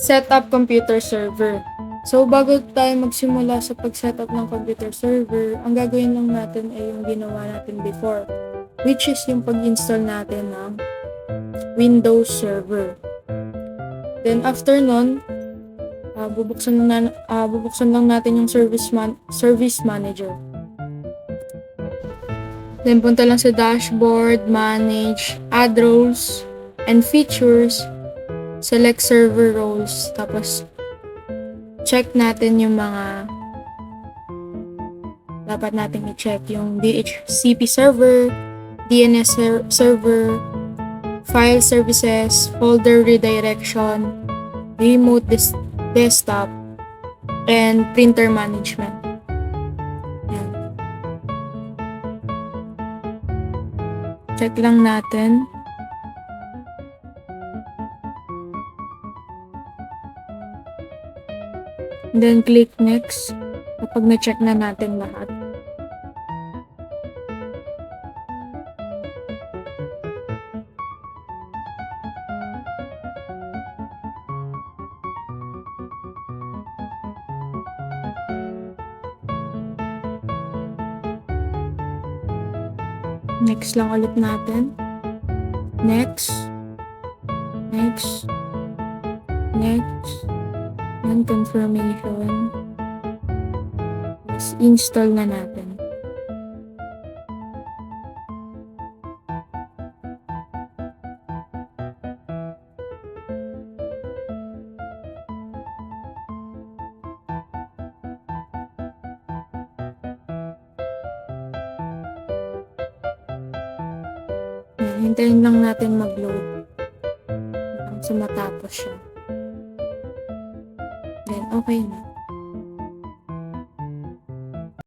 Setup computer server. So, bago tayo magsimula sa pag-setup ng computer server, ang gagawin lang natin ay yung ginawa natin before, which is yung pag-install natin ng Windows Server. Then, after nun, bubuksan lang natin yung Service Manager. Then, punta lang sa Dashboard, Manage, Add Roles, and Features, select Server Roles, tapos check natin yung mga dapat natin i-check, yung DHCP server, DNS server, file services, folder redirection, remote desktop, and printer management. Yan. Check lang natin. Then, click next kapag na-check na natin lahat. Next lang ulit natin. Next. Next. Next. And confirmation. Tapos install na natin. Hintayin lang natin mag-load hanggang sa matapos siya. Then, okay na.